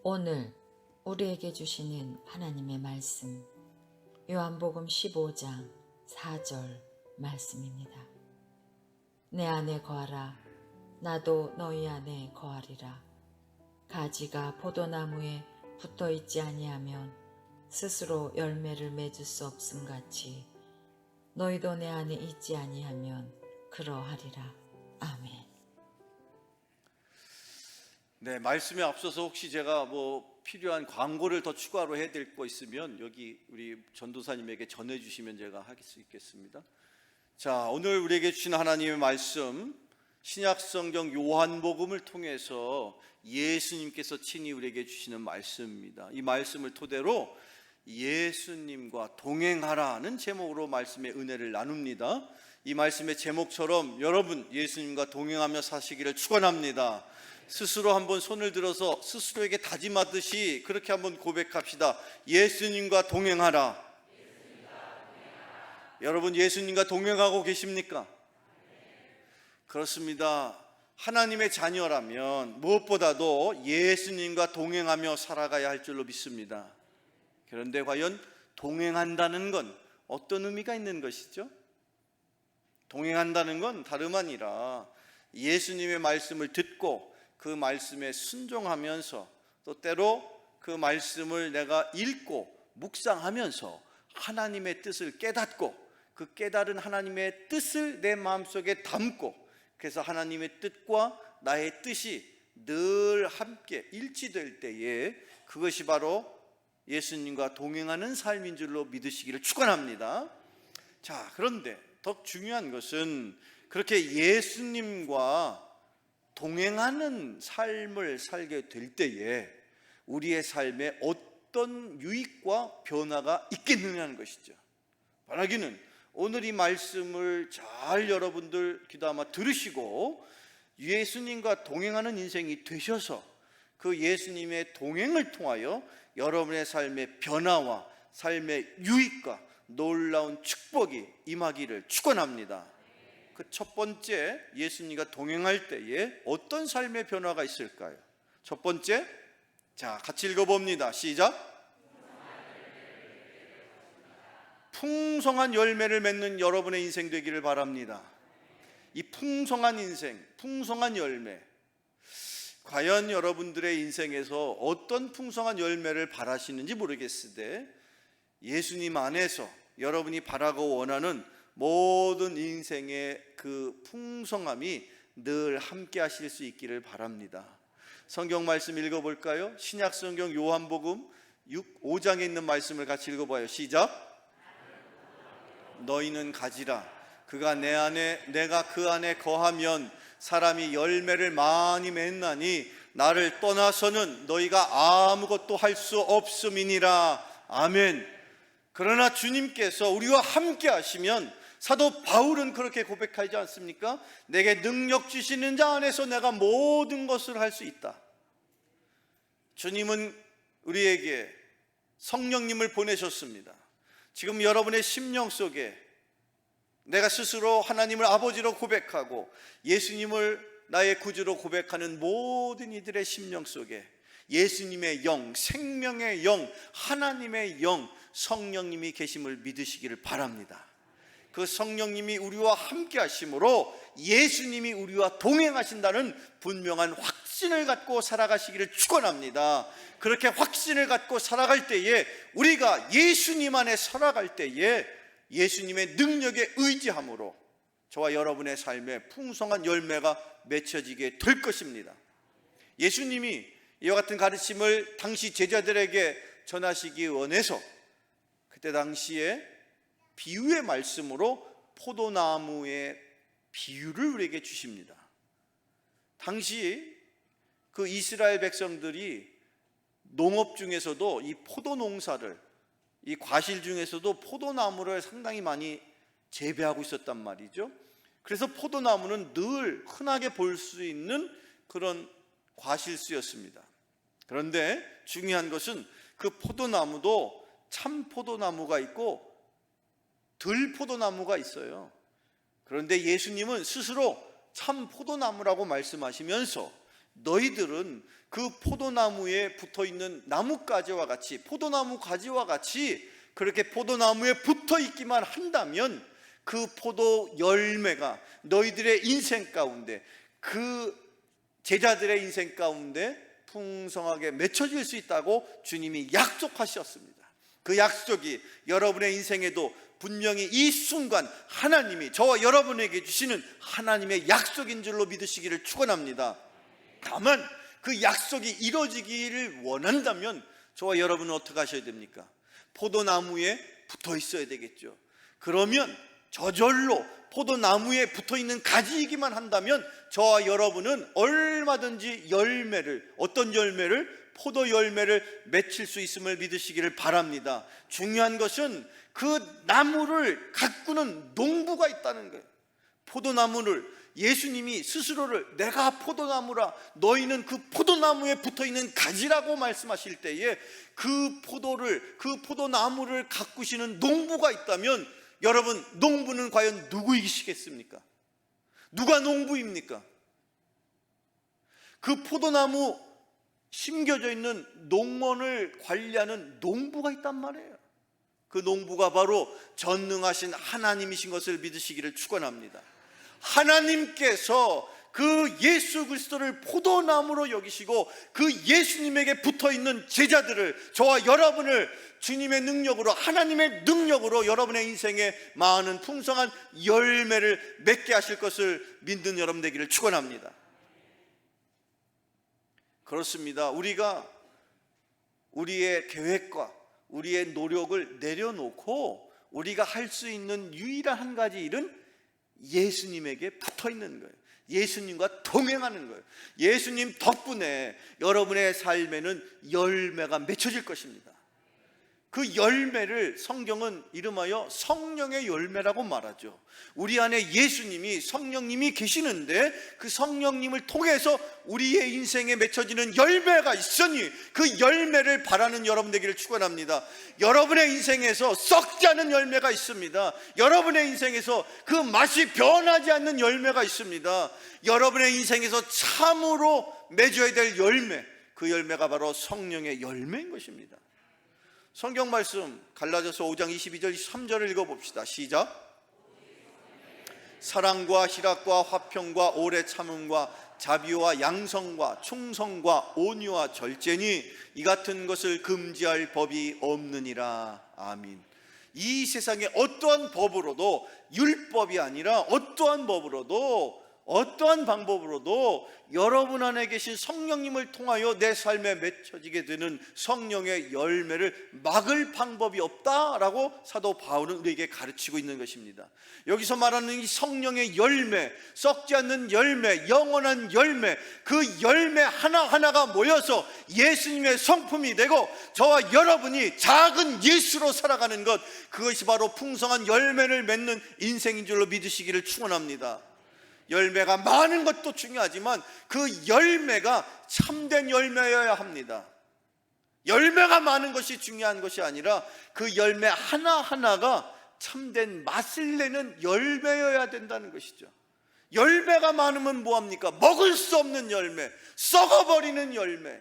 오늘 우리에게 주시는 하나님의 말씀, 요한복음 15장 4절 말씀입니다. 내 안에 거하라, 나도 너희 안에 거하리라. 가지가 포도나무에 붙어 있지 아니하면 스스로 열매를 맺을 수 없음 같이 너희도 내 안에 있지 아니하면 그러하리라. 아멘. 네, 말씀에 앞서서 혹시 제가 필요한 광고를 더 추가로 해야 될 거 있으면 여기 우리 전도사님에게 전해주시면 제가 할 수 있겠습니다. 자, 오늘 우리에게 주신 하나님의 말씀, 신약성경 요한복음을 통해서 예수님께서 친히 우리에게 주시는 말씀입니다. 이 말씀을 토대로 예수님과 동행하라는 제목으로 말씀의 은혜를 나눕니다. 이 말씀의 제목처럼 여러분 예수님과 동행하며 사시기를 축원합니다. 스스로 한번 손을 들어서 스스로에게 다짐하듯이 그렇게 한번 고백합시다. 예수님과 동행하라. 여러분 예수님과 동행하고 계십니까? 그렇습니다. 하나님의 자녀라면 무엇보다도 예수님과 동행하며 살아가야 할 줄로 믿습니다. 그런데 과연 동행한다는 건 어떤 의미가 있는 것이죠? 동행한다는 건 다름 아니라 예수님의 말씀을 듣고 그 말씀에 순종하면서 또 때로 그 말씀을 내가 읽고 묵상하면서 하나님의 뜻을 깨닫고 그 깨달은 하나님의 뜻을 내 마음속에 담고 그래서 하나님의 뜻과 나의 뜻이 늘 함께 일치될 때에 그것이 바로 예수님과 동행하는 삶인 줄로 믿으시기를 축원합니다. 자, 그런데 더 중요한 것은 그렇게 예수님과 동행하는 삶을 살게 될 때에 우리의 삶에 어떤 유익과 변화가 있겠느냐는 것이죠. 바라기는 오늘 이 말씀을 잘 여러분들 귀담아 들으시고 예수님과 동행하는 인생이 되셔서 그 예수님의 동행을 통하여 여러분의 삶의 변화와 삶의 유익과 놀라운 축복이 임하기를 축원합니다. 그 첫 번째, 예수님과 동행할 때에 어떤 삶의 변화가 있을까요? 첫 번째, 자, 같이 읽어봅니다. 시작. 풍성한 열매를 맺는 여러분의 인생 되기를 바랍니다. 이 풍성한 인생, 풍성한 열매, 과연 여러분들의 인생에서 어떤 풍성한 열매를 바라시는지 모르겠으되 예수님 안에서 여러분이 바라고 원하는 모든 인생의 그 풍성함이 늘 함께 하실 수 있기를 바랍니다. 성경 말씀 읽어볼까요? 신약성경 요한복음 5장에 있는 말씀을 같이 읽어봐요. 시작. 너희는 가지라. 그가 내 안에 내가 그 안에 거하면 사람이 열매를 많이 맺나니 나를 떠나서는 너희가 아무것도 할 수 없음이니라. 아멘. 그러나 주님께서 우리와 함께 하시면 사도 바울은 그렇게 고백하지 않습니까? 내게 능력 주시는 자 안에서 내가 모든 것을 할 수 있다. 주님은 우리에게 성령님을 보내셨습니다. 지금 여러분의 심령 속에 내가 스스로 하나님을 아버지로 고백하고 예수님을 나의 구주로 고백하는 모든 이들의 심령 속에 예수님의 영, 생명의 영, 하나님의 영, 성령님이 계심을 믿으시기를 바랍니다. 그 성령님이 우리와 함께 하심으로 예수님이 우리와 동행하신다는 분명한 확신을 갖고 살아가시기를 축원합니다. 그렇게 확신을 갖고 살아갈 때에 우리가 예수님 안에 살아갈 때에 예수님의 능력에 의지함으로 저와 여러분의 삶에 풍성한 열매가 맺혀지게 될 것입니다. 예수님이 이와 같은 가르침을 당시 제자들에게 전하시기 원해서 그때 당시에 비유의 말씀으로 포도나무의 비유를 우리에게 주십니다. 당시 그 이스라엘 백성들이 농업 중에서도 이 포도 농사를, 이 과실 중에서도 포도나무를 상당히 많이 재배하고 있었단 말이죠. 그래서 포도나무는 늘 흔하게 볼 수 있는 그런 과실수였습니다. 그런데 중요한 것은 그 포도나무도 참 포도나무가 있고 들 포도나무가 있어요. 그런데 예수님은 스스로 참 포도나무라고 말씀하시면서 너희들은 그 포도나무에 붙어있는 나뭇가지와 같이, 포도나무 가지와 같이 그렇게 포도나무에 붙어있기만 한다면 그 포도 열매가 너희들의 인생 가운데, 그 제자들의 인생 가운데 풍성하게 맺혀질 수 있다고 주님이 약속하셨습니다. 그 약속이 여러분의 인생에도 분명히 이 순간 하나님이 저와 여러분에게 주시는 하나님의 약속인 줄로 믿으시기를 축원합니다. 다만 그 약속이 이루어지기를 원한다면 저와 여러분은 어떻게 하셔야 됩니까? 포도나무에 붙어 있어야 되겠죠. 그러면 저절로 포도나무에 붙어 있는 가지이기만 한다면 저와 여러분은 얼마든지 열매를, 어떤 열매를? 포도 열매를 맺힐 수 있음을 믿으시기를 바랍니다. 중요한 것은 그 나무를 가꾸는 농부가 있다는 거예요. 포도나무를, 예수님이 스스로를 내가 포도나무라, 너희는 그 포도나무에 붙어있는 가지라고 말씀하실 때에 그 포도나무를 가꾸시는 농부가 있다면 여러분, 농부는 과연 누구이시겠습니까? 누가 농부입니까? 그 포도나무 심겨져 있는 농원을 관리하는 농부가 있단 말이에요. 그 농부가 바로 전능하신 하나님이신 것을 믿으시기를 축원합니다. 하나님께서 그 예수 그리스도를 포도나무로 여기시고 그 예수님에게 붙어있는 제자들을, 저와 여러분을 주님의 능력으로, 하나님의 능력으로 여러분의 인생에 많은 풍성한 열매를 맺게 하실 것을 믿는 여러분 되기를 축원합니다. 그렇습니다. 우리가 우리의 계획과 우리의 노력을 내려놓고 우리가 할 수 있는 유일한 한 가지 일은 예수님에게 붙어 있는 거예요. 예수님과 동행하는 거예요. 예수님 덕분에 여러분의 삶에는 열매가 맺혀질 것입니다. 그 열매를 성경은 이름하여 성령의 열매라고 말하죠. 우리 안에 예수님이, 성령님이 계시는데 그 성령님을 통해서 우리의 인생에 맺혀지는 열매가 있으니 그 열매를 바라는 여러분 되기를 축원합니다. 여러분의 인생에서 썩지 않은 열매가 있습니다. 여러분의 인생에서 그 맛이 변하지 않는 열매가 있습니다. 여러분의 인생에서 참으로 맺어야 될 열매, 그 열매가 바로 성령의 열매인 것입니다. 성경 말씀 갈라디아서 5장 22절 23절을 읽어봅시다. 시작. 사랑과 희락과 화평과 오래 참음과 자비와 양성과 충성과 온유와 절제니 이 같은 것을 금지할 법이 없느니라. 아멘. 이 세상에 어떠한 법으로도, 율법이 아니라 어떠한 법으로도, 어떠한 방법으로도 여러분 안에 계신 성령님을 통하여 내 삶에 맺혀지게 되는 성령의 열매를 막을 방법이 없다라고 사도 바울은 우리에게 가르치고 있는 것입니다. 여기서 말하는 이 성령의 열매, 썩지 않는 열매, 영원한 열매, 그 열매 하나하나가 모여서 예수님의 성품이 되고 저와 여러분이 작은 예수로 살아가는 것, 그것이 바로 풍성한 열매를 맺는 인생인 줄로 믿으시기를 축원합니다. 열매가 많은 것도 중요하지만 그 열매가 참된 열매여야 합니다. 열매가 많은 것이 중요한 것이 아니라 그 열매 하나하나가 참된 맛을 내는 열매여야 된다는 것이죠. 열매가 많으면 뭐합니까? 먹을 수 없는 열매, 썩어버리는 열매.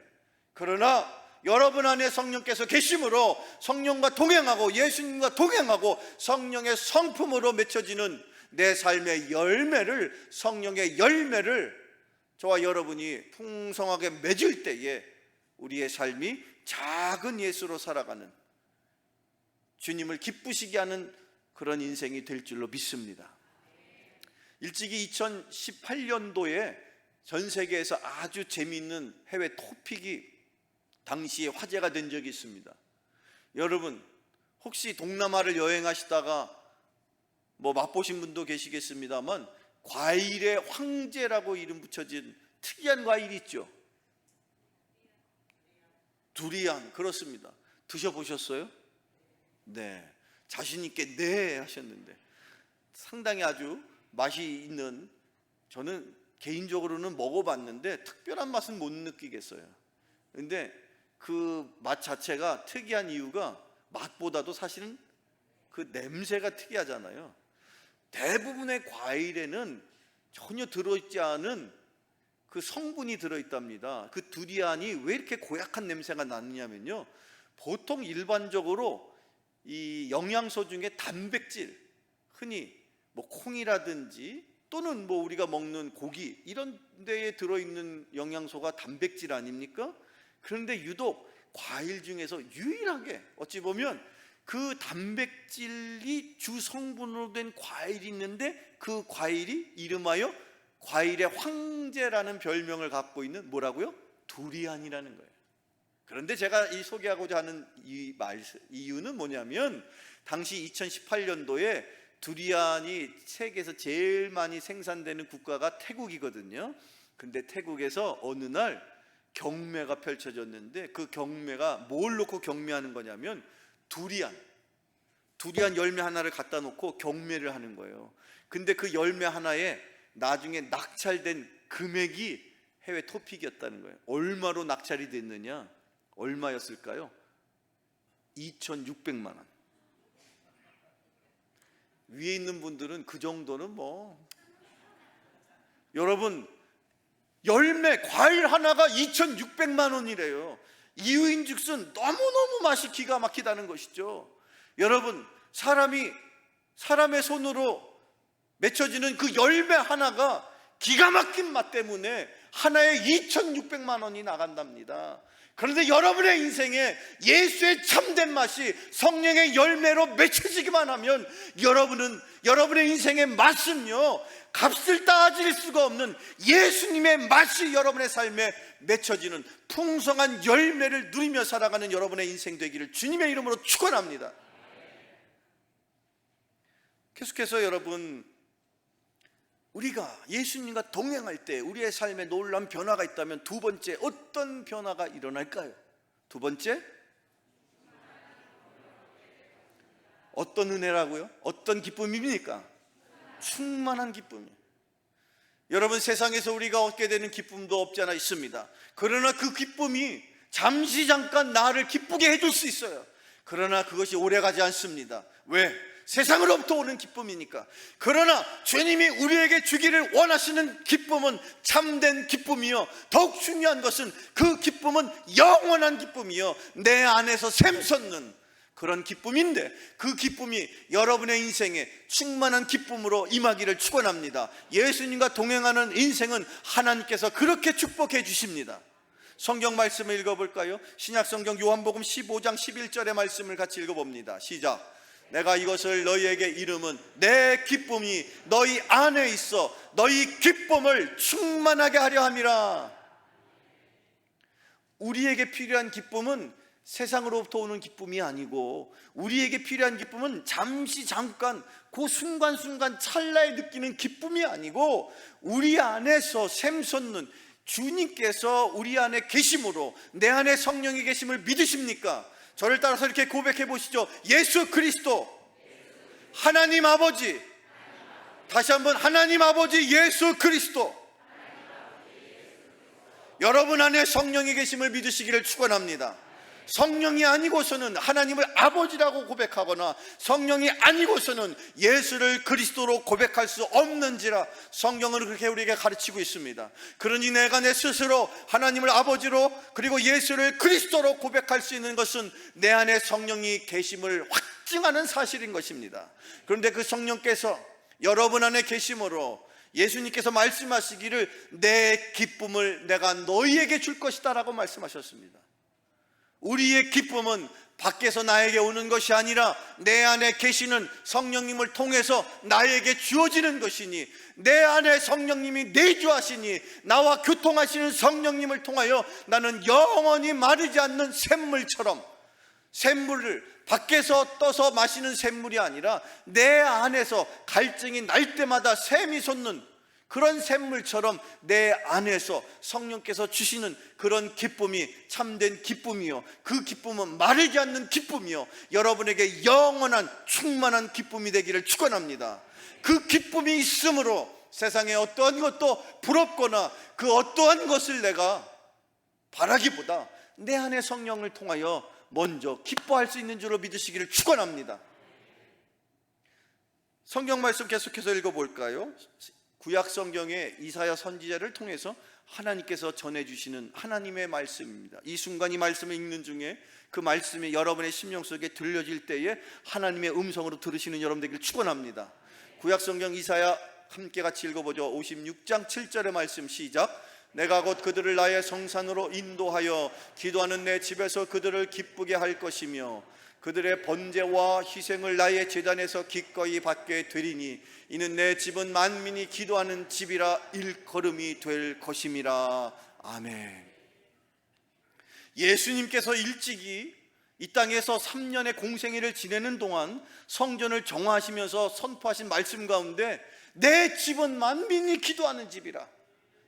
그러나 여러분 안에 성령께서 계심으로 성령과 동행하고 예수님과 동행하고 성령의 성품으로 맺혀지는 내 삶의 열매를, 성령의 열매를 저와 여러분이 풍성하게 맺을 때에 우리의 삶이 작은 예수로 살아가는, 주님을 기쁘시게 하는 그런 인생이 될 줄로 믿습니다. 일찍이 2018년도에 전 세계에서 아주 재미있는 해외 토픽이 당시에 화제가 된 적이 있습니다. 여러분 혹시 동남아를 여행하시다가 맛보신 분도 계시겠습니다만 과일의 황제라고 이름 붙여진 특이한 과일이 있죠. 두리안. 그렇습니다. 드셔보셨어요? 네, 자신 있게 네 하셨는데 상당히 아주 맛이 있는, 저는 개인적으로는 먹어봤는데 특별한 맛은 못 느끼겠어요. 근데 그 맛 자체가 특이한 이유가 맛보다도 사실은 그 냄새가 특이하잖아요. 대부분의 과일에는 전혀 들어있지 않은 그 성분이 들어있답니다. 그 두리안이 왜 이렇게 고약한 냄새가 나느냐면요, 보통 일반적으로 이 영양소 중에 단백질, 흔히 뭐 콩이라든지 또는 뭐 우리가 먹는 고기 이런 데에 들어있는 영양소가 단백질 아닙니까? 그런데 유독 과일 중에서 유일하게 어찌 보면 그 단백질이 주 성분으로 된 과일이 있는데, 그 과일이 이름하여 과일의 황제라는 별명을 갖고 있는 뭐라고요? 두리안이라는 거예요. 그런데 제가 이 소개하고자 하는 이유는 뭐냐면, 당시 2018년도에 두리안이 세계에서 제일 많이 생산되는 국가가 태국이거든요. 근데 태국에서 어느 날 경매가 펼쳐졌는데, 그 경매가 뭘 놓고 경매하는 거냐면 두리안 열매 하나를 갖다 놓고 경매를 하는 거예요. 근데 그 열매 하나에 나중에 낙찰된 금액이 해외 토픽이었다는 거예요. 얼마로 낙찰이 됐느냐? 얼마였을까요? 2,600만 원. 위에 있는 분들은 그 정도는 뭐, 여러분, 열매, 과일 하나가 2,600만 원이래요. 이유인즉슨 너무너무 맛이 기가 막히다는 것이죠. 여러분, 사람의 손으로 맺혀지는 그 열매 하나가 기가 막힌 맛 때문에 하나에 2,600만 원이 나간답니다. 그런데 여러분의 인생에 예수의 참된 맛이 성령의 열매로 맺혀지기만 하면, 여러분의 인생의 맛은요, 값을 따질 수가 없는 예수님의 맛이 여러분의 삶에 맺혀지는 풍성한 열매를 누리며 살아가는 여러분의 인생 되기를 주님의 이름으로 축원합니다. 계속해서 여러분, 우리가 예수님과 동행할 때 우리의 삶에 놀라운 변화가 있다면 두 번째, 어떤 변화가 일어날까요? 두 번째, 어떤 은혜라고요? 어떤 기쁨입니까? 충만한 기쁨이에요. 여러분, 세상에서 우리가 얻게 되는 기쁨도 없지 않아 있습니다. 그러나 그 기쁨이 잠시 잠깐 나를 기쁘게 해줄 수 있어요. 그러나 그것이 오래가지 않습니다. 왜? 세상으로부터 오는 기쁨이니까. 그러나 주님이 우리에게 주기를 원하시는 기쁨은 참된 기쁨이요, 더욱 중요한 것은 그 기쁨은 영원한 기쁨이요, 내 안에서 샘솟는 그런 기쁨인데, 그 기쁨이 여러분의 인생에 충만한 기쁨으로 임하기를 축원합니다. 예수님과 동행하는 인생은 하나님께서 그렇게 축복해 주십니다. 성경 말씀을 읽어볼까요? 신약성경 요한복음 15장 11절의 말씀을 같이 읽어봅니다. 시작. 내가 이것을 너희에게 이름은 내 기쁨이 너희 안에 있어 너희 기쁨을 충만하게 하려 함이라. 우리에게 필요한 기쁨은 세상으로부터 오는 기쁨이 아니고, 우리에게 필요한 기쁨은 잠시 잠깐 그 순간순간 찰나에 느끼는 기쁨이 아니고, 우리 안에서 샘솟는 주님께서 우리 안에 계심으로, 내 안에 성령이 계심을 믿으십니까? 저를 따라서 이렇게 고백해 보시죠. 예수 그리스도, 하나님 아버지, 다시 한번 하나님 아버지 예수 그리스도, 여러분 안에 성령이 계심을 믿으시기를 축원합니다. 성령이 아니고서는 하나님을 아버지라고 고백하거나 성령이 아니고서는 예수를 그리스도로 고백할 수 없는지라 성경은 그렇게 우리에게 가르치고 있습니다. 그러니 내가 내 스스로 하나님을 아버지로 그리고 예수를 그리스도로 고백할 수 있는 것은 내 안에 성령이 계심을 확증하는 사실인 것입니다. 그런데 그 성령께서 여러분 안에 계심으로 예수님께서 말씀하시기를 내 기쁨을 내가 너희에게 줄 것이다 라고 말씀하셨습니다. 우리의 기쁨은 밖에서 나에게 오는 것이 아니라 내 안에 계시는 성령님을 통해서 나에게 주어지는 것이니, 내 안에 성령님이 내주하시니 나와 교통하시는 성령님을 통하여 나는 영원히 마르지 않는 샘물처럼, 샘물을 밖에서 떠서 마시는 샘물이 아니라 내 안에서 갈증이 날 때마다 샘이 솟는 그런 샘물처럼 내 안에서 성령께서 주시는 그런 기쁨이 참된 기쁨이요, 그 기쁨은 마르지 않는 기쁨이요, 여러분에게 영원한 충만한 기쁨이 되기를 축원합니다. 그 기쁨이 있으므로 세상에 어떠한 것도 부럽거나 그 어떠한 것을 내가 바라기보다 내 안에 성령을 통하여 먼저 기뻐할 수 있는 줄로 믿으시기를 축원합니다. 성경 말씀 계속해서 읽어볼까요? 구약 성경의 이사야 선지자를 통해서 하나님께서 전해주시는 하나님의 말씀입니다. 이 순간 이 말씀을 읽는 중에 그 말씀이 여러분의 심령 속에 들려질 때에 하나님의 음성으로 들으시는 여러분 되기를 축원합니다. 구약성경 이사야 함께 같이 읽어보죠. 56장 7절의 말씀 시작. 내가 곧 그들을 나의 성산으로 인도하여 기도하는 내 집에서 그들을 기쁘게 할 것이며 그들의 번제와 희생을 나의 제단에서 기꺼이 받게 되리니 이는 내 집은 만민이 기도하는 집이라 일컬음이 될 것임이라. 아멘. 예수님께서 일찍이 이 땅에서 3년의 공생애를 지내는 동안 성전을 정화하시면서 선포하신 말씀 가운데 내 집은 만민이 기도하는 집이라.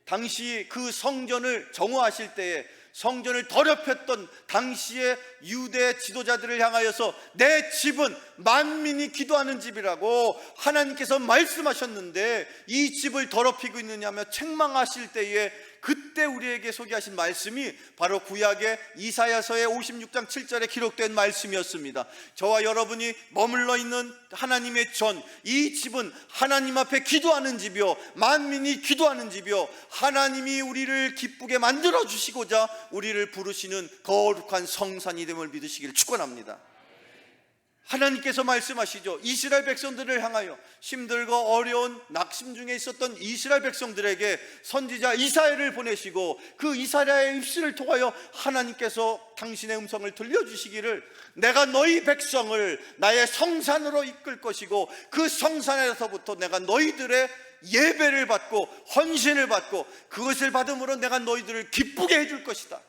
당시 그 성전을 정화하실 때에 성전을 더럽혔던 당시의 유대 지도자들을 향하여서 내 집은 만민이 기도하는 집이라고 하나님께서 말씀하셨는데 이 집을 더럽히고 있느냐며 책망하실 때에 그때 우리에게 소개하신 말씀이 바로 구약의 이사야서의 56장 7절에 기록된 말씀이었습니다. 저와 여러분이 머물러 있는 하나님의 전, 이 집은 하나님 앞에 기도하는 집이요 만민이 기도하는 집이요 하나님이 우리를 기쁘게 만들어 주시고자 우리를 부르시는 거룩한 성산이 됨을 믿으시기를 축원합니다. 하나님께서 말씀하시죠. 이스라엘 백성들을 향하여 힘들고 어려운 낙심 중에 있었던 이스라엘 백성들에게 선지자 이사야를 보내시고 그 이사야의 입술을 통하여 하나님께서 당신의 음성을 들려주시기를 내가 너희 백성을 나의 성산으로 이끌 것이고 그 성산에서부터 내가 너희들의 예배를 받고 헌신을 받고 그것을 받음으로 내가 너희들을 기쁘게 해줄 것이다.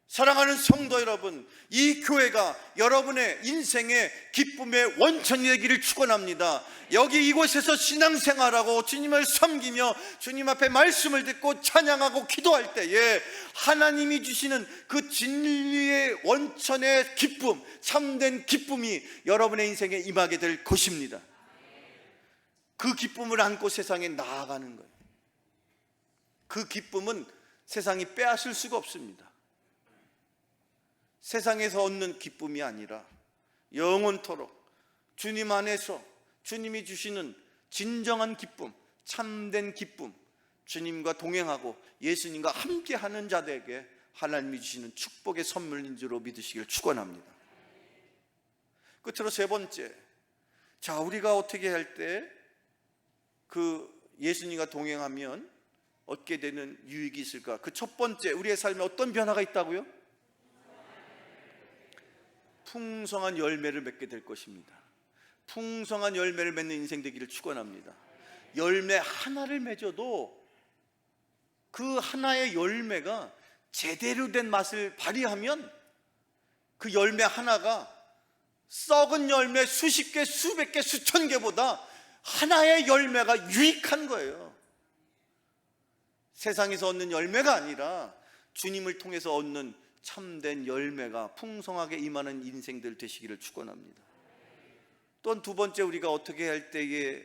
사랑하는 성도 여러분, 이 교회가 여러분의 인생의 기쁨의 원천이 되기를 축원합니다. 여기 이곳에서 신앙생활하고 주님을 섬기며 주님 앞에 말씀을 듣고 찬양하고 기도할 때에 하나님이 주시는 그 진리의 원천의 기쁨, 참된 기쁨이 여러분의 인생에 임하게 될 것입니다. 그 기쁨을 안고 세상에 나아가는 거예요. 그 기쁨은 세상이 빼앗을 수가 없습니다. 세상에서 얻는 기쁨이 아니라 영원토록 주님 안에서 주님이 주시는 진정한 기쁨, 참된 기쁨, 주님과 동행하고 예수님과 함께하는 자들에게 하나님이 주시는 축복의 선물인 줄로 믿으시길 축원합니다. 끝으로 세 번째, 자 우리가 어떻게 할 때 그 예수님과 동행하면 얻게 되는 유익이 있을까? 그 첫 번째, 우리의 삶에 어떤 변화가 있다고요? 풍성한 열매를 맺게 될 것입니다. 풍성한 열매를 맺는 인생 되기를 축원합니다. 열매 하나를 맺어도 그 하나의 열매가 제대로 된 맛을 발휘하면 그 열매 하나가 썩은 열매 수십 개, 수백 개, 수천 개보다 하나의 열매가 유익한 거예요. 세상에서 얻는 열매가 아니라 주님을 통해서 얻는 참된 열매가 풍성하게 임하는 인생들 되시기를 축원합니다. 또 두 번째, 우리가 어떻게 할 때에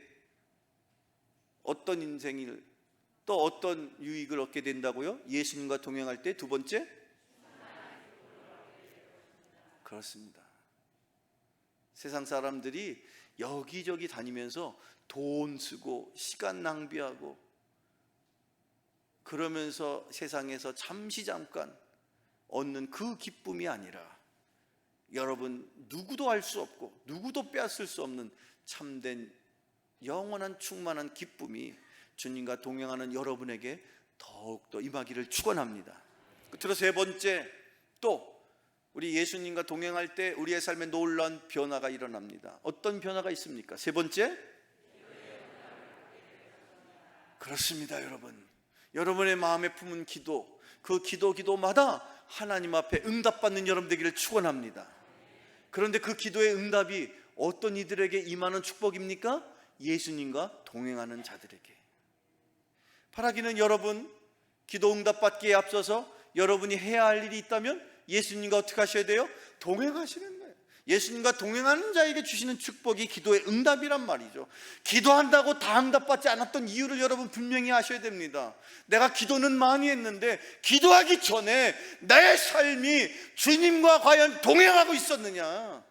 어떤 인생을 또 어떤 유익을 얻게 된다고요? 예수님과 동행할 때 두 번째? 그렇습니다. 세상 사람들이 여기저기 다니면서 돈 쓰고 시간 낭비하고 그러면서 세상에서 잠깐 얻는 그 기쁨이 아니라 여러분 누구도 알 수 없고 누구도 빼앗을 수 없는 참된 영원한 충만한 기쁨이 주님과 동행하는 여러분에게 더욱더 임하기를 축원합니다. 끝으로 세 번째, 또 우리 예수님과 동행할 때 우리의 삶에 놀라운 변화가 일어납니다. 어떤 변화가 있습니까? 세 번째, 그렇습니다. 여러분의 마음에 품은 기도, 그 기도마다 하나님 앞에 응답받는 여러분 되기를 축원합니다. 그런데 그 기도의 응답이 어떤 이들에게 임하는 축복입니까? 예수님과 동행하는 자들에게. 바라기는 여러분 기도 응답받기에 앞서서 여러분이 해야 할 일이 있다면 예수님과 어떻게 하셔야 돼요? 동행하시는 거예요. 예수님과 동행하는 자에게 주시는 축복이 기도의 응답이란 말이죠. 기도한다고 다 응답받지 않았던 이유를 여러분 분명히 아셔야 됩니다. 내가 기도는 많이 했는데 기도하기 전에 내 삶이 주님과 과연 동행하고 있었느냐?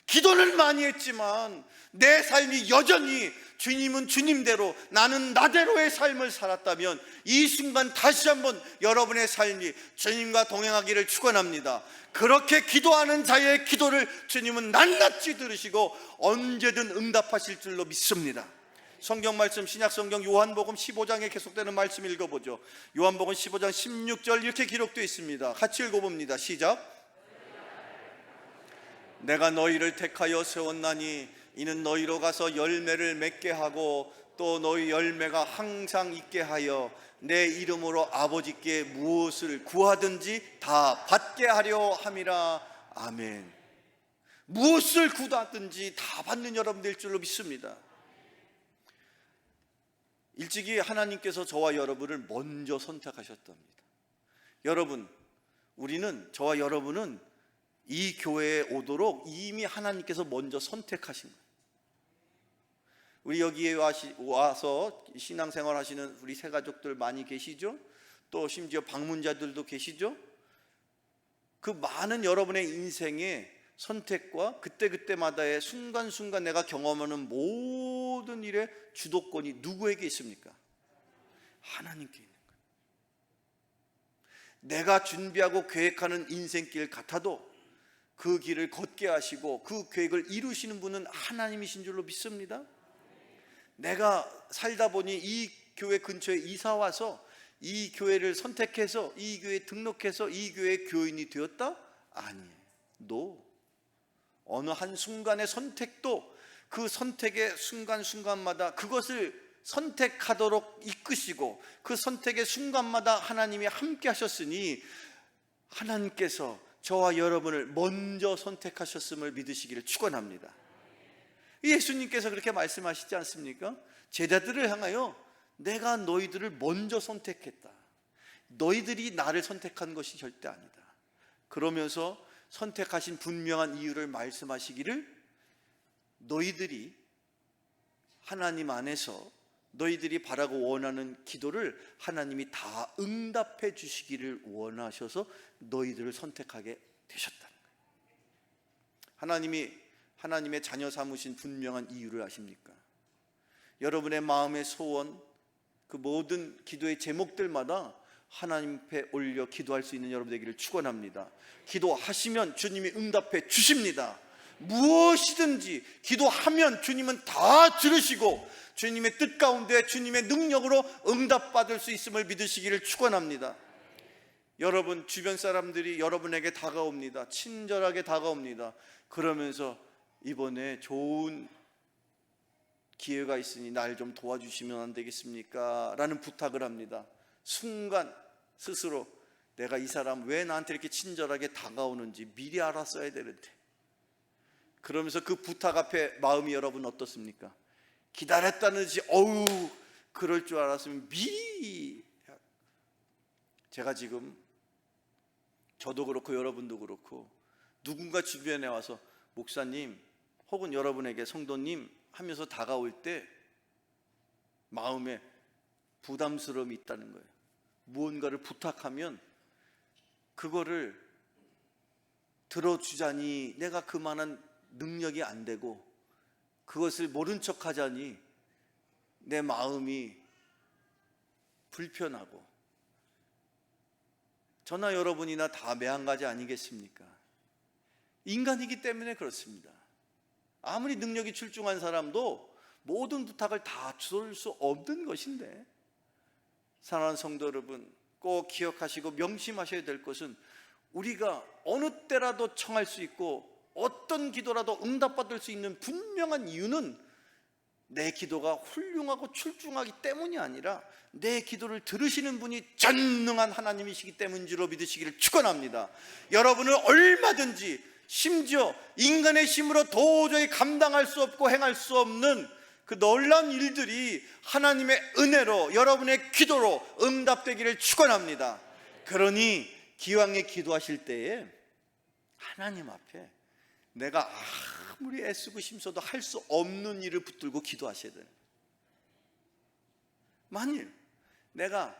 기도는 많이 했지만 내 삶이 여전히 주님은 주님대로 나는 나대로의 삶을 살았다면 이 순간 다시 한번 여러분의 삶이 주님과 동행하기를 축원합니다. 그렇게 기도하는 자의 기도를 주님은 낱낱이 들으시고 언제든 응답하실 줄로 믿습니다. 성경 말씀 신약 성경 요한복음 15장에 계속되는 말씀 읽어보죠. 요한복음 15장 16절 이렇게 기록되어 있습니다. 같이 읽어봅니다. 시작. 내가 너희를 택하여 세웠나니 이는 너희로 가서 열매를 맺게 하고 또 너희 열매가 항상 있게 하여 내 이름으로 아버지께 무엇을 구하든지 다 받게 하려 함이라. 아멘. 무엇을 구하든지 다 받는 여러분들 줄로 믿습니다. 일찍이 하나님께서 저와 여러분을 먼저 선택하셨답니다. 여러분, 저와 여러분은 이 교회에 오도록 이미 하나님께서 먼저 선택하신 거예요. 우리 여기에 와서 신앙생활 하시는 우리 새가족들 많이 계시죠? 또 심지어 방문자들도 계시죠? 그 많은 여러분의 인생의 선택과 그때그때마다의 순간순간 내가 경험하는 모든 일의 주도권이 누구에게 있습니까? 하나님께 있는 거예요. 내가 준비하고 계획하는 인생길 같아도 그 길을 걷게 하시고 그 계획을 이루시는 분은 하나님이신 줄로 믿습니다. 내가 살다 보니 이 교회 근처에 이사 와서 이 교회를 선택해서 이 교회에 등록해서 이 교회의 교인이 되었다? 아니에요. No. 어느 한순간의 선택도 그 선택의 순간순간마다 그것을 선택하도록 이끄시고 그 선택의 순간마다 하나님이 함께 하셨으니 하나님께서 저와 여러분을 먼저 선택하셨음을 믿으시기를 축원합니다. 예수님께서 그렇게 말씀하시지 않습니까? 제자들을 향하여 내가 너희들을 먼저 선택했다. 너희들이 나를 선택한 것이 절대 아니다. 그러면서 선택하신 분명한 이유를 말씀하시기를 너희들이 하나님 안에서 너희들이 바라고 원하는 기도를 하나님이 다 응답해 주시기를 원하셔서 너희들을 선택하게 되셨다는 거예요. 하나님의 자녀 삼으신 분명한 이유를 아십니까? 여러분의 마음의 소원, 그 모든 기도의 제목들마다 하나님 앞에 올려 기도할 수 있는 여러분 되기를 축원합니다. 기도하시면 주님이 응답해 주십니다. 무엇이든지 기도하면 주님은 다 들으시고 주님의 뜻 가운데 주님의 능력으로 응답받을 수 있음을 믿으시기를 축원합니다. 여러분 주변 사람들이 여러분에게 다가옵니다. 친절하게 다가옵니다. 그러면서 이번에 좋은 기회가 있으니 날 좀 도와주시면 안 되겠습니까? 라는 부탁을 합니다. 순간 스스로 내가 이 사람 왜 나한테 이렇게 친절하게 다가오는지 미리 알았어야 되는데, 그러면서 그 부탁 앞에 마음이 여러분 어떻습니까? 기다렸다는 듯이 어우 그럴 줄 알았으면 미리. 제가 지금 저도 그렇고 여러분도 그렇고 누군가 주변에 와서 목사님 혹은 여러분에게 성도님 하면서 다가올 때 마음에 부담스러움이 있다는 거예요. 무언가를 부탁하면 그거를 들어주자니 내가 그만한 능력이 안 되고 그것을 모른 척 하자니 내 마음이 불편하고, 저나 여러분이나 다 매한가지 아니겠습니까? 인간이기 때문에 그렇습니다. 아무리 능력이 출중한 사람도 모든 부탁을 다 줄 수 없는 것인데, 사랑하는 성도 여러분, 꼭 기억하시고 명심하셔야 될 것은 우리가 어느 때라도 청할 수 있고 어떤 기도라도 응답받을 수 있는 분명한 이유는 내 기도가 훌륭하고 출중하기 때문이 아니라 내 기도를 들으시는 분이 전능한 하나님이시기 때문인 줄로 믿으시기를 축원합니다. 여러분은 얼마든지, 심지어 인간의 힘으로 도저히 감당할 수 없고 행할 수 없는 그 놀라운 일들이 하나님의 은혜로 여러분의 기도로 응답되기를 축원합니다. 그러니 기왕에 기도하실 때에 하나님 앞에 내가 아무리 애쓰고 힘써도 할 수 없는 일을 붙들고 기도하셔야 돼요. 만일 내가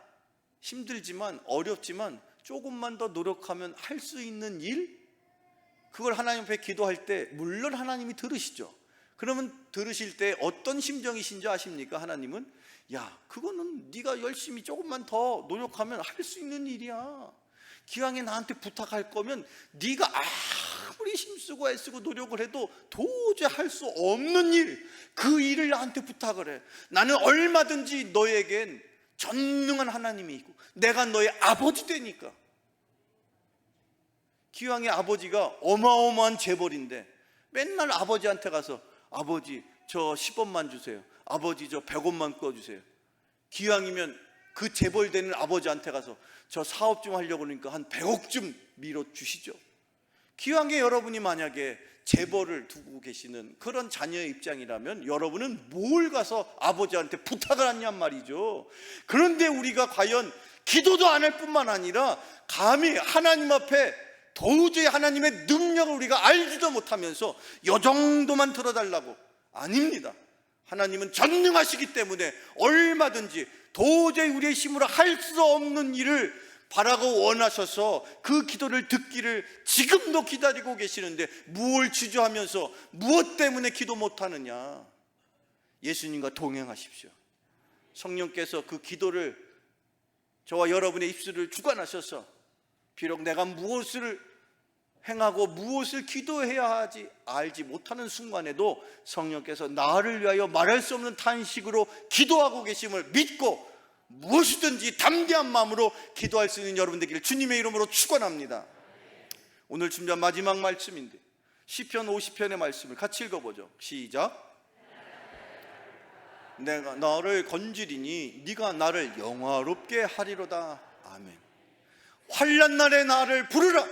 힘들지만 어렵지만 조금만 더 노력하면 할 수 있는 일, 그걸 하나님 앞에 기도할 때 물론 하나님이 들으시죠. 그러면 들으실 때 어떤 심정이신 줄 아십니까? 하나님은 야, 그거는 네가 열심히 조금만 더 노력하면 할 수 있는 일이야. 기왕에 나한테 부탁할 거면 네가 아무리 힘쓰고 애쓰고 노력을 해도 도저히 할 수 없는 일, 그 일을 나한테 부탁을 해. 나는 얼마든지 너에겐 전능한 하나님이 있고 내가 너의 아버지 되니까. 기왕에 아버지가 어마어마한 재벌인데 맨날 아버지한테 가서 아버지 저 10원만 주세요, 아버지 저 100원만 꿔주세요. 기왕이면 그 재벌되는 아버지한테 가서 저 사업 좀 하려고 그러니까 한 100억 밀어주시죠. 기왕에 여러분이 만약에 재벌을 두고 계시는 그런 자녀의 입장이라면 여러분은 뭘 가서 아버지한테 부탁을 하냔 말이죠. 그런데 우리가 과연 기도도 안 할 뿐만 아니라 감히 하나님 앞에 도저히 하나님의 능력을 우리가 알지도 못하면서 요 정도만 들어달라고. 아닙니다. 하나님은 전능하시기 때문에 얼마든지 도저히 우리의 힘으로 할 수 없는 일을 바라고 원하셔서 그 기도를 듣기를 지금도 기다리고 계시는데 무엇을 주저하면서 무엇 때문에 기도 못하느냐. 예수님과 동행하십시오. 성령께서 그 기도를 저와 여러분의 입술을 주관하셔서 비록 내가 무엇을 행하고 무엇을 기도해야 하지 알지 못하는 순간에도 성령께서 나를 위하여 말할 수 없는 탄식으로 기도하고 계심을 믿고 무엇이든지 담대한 마음으로 기도할 수 있는 여러분 되기를 주님의 이름으로 축원합니다. 오늘 준비한 마지막 말씀인데 시편 50편의 말씀을 같이 읽어보죠. 시작. 내가 너를 건지리니 네가 나를 영화롭게 하리로다. 아멘. 환난 날에 나를 부르라.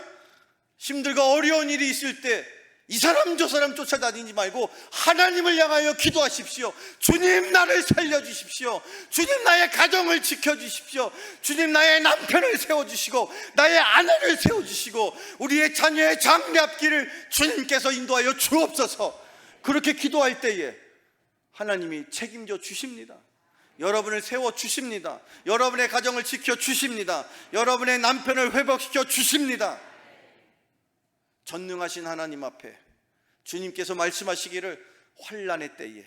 힘들고 어려운 일이 있을 때 이 사람 저 사람 쫓아다니지 말고 하나님을 향하여 기도하십시오. 주님 나를 살려주십시오. 주님 나의 가정을 지켜주십시오. 주님 나의 남편을 세워주시고 나의 아내를 세워주시고 우리의 자녀의 장래 앞길을 주님께서 인도하여 주옵소서. 그렇게 기도할 때에 하나님이 책임져 주십니다. 여러분을 세워주십니다. 여러분의 가정을 지켜주십니다. 여러분의 남편을 회복시켜 주십니다. 전능하신 하나님 앞에 주님께서 말씀하시기를 환난의 때에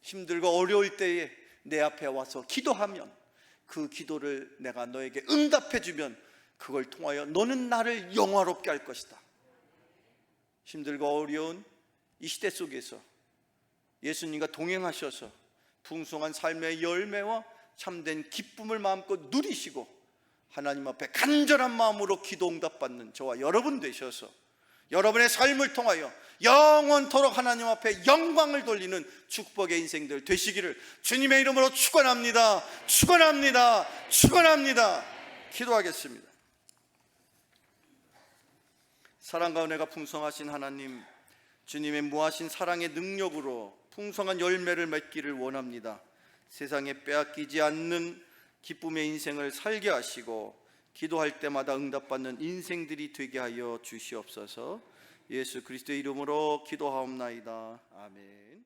힘들고 어려울 때에 내 앞에 와서 기도하면 그 기도를 내가 너에게 응답해 주면 그걸 통하여 너는 나를 영화롭게 할 것이다. 힘들고 어려운 이 시대 속에서 예수님과 동행하셔서 풍성한 삶의 열매와 참된 기쁨을 마음껏 누리시고 하나님 앞에 간절한 마음으로 기도 응답받는 저와 여러분 되셔서 여러분의 삶을 통하여 영원토록 하나님 앞에 영광을 돌리는 축복의 인생들 되시기를 주님의 이름으로 축원합니다. 축원합니다. 축원합니다. 기도하겠습니다. 사랑과 은혜가 풍성하신 하나님, 주님의 무하신 사랑의 능력으로 풍성한 열매를 맺기를 원합니다. 세상에 빼앗기지 않는 기쁨의 인생을 살게 하시고 기도할 때마다 응답받는 인생들이 되게 하여 주시옵소서. 예수 그리스도의 이름으로 기도하옵나이다. 아멘.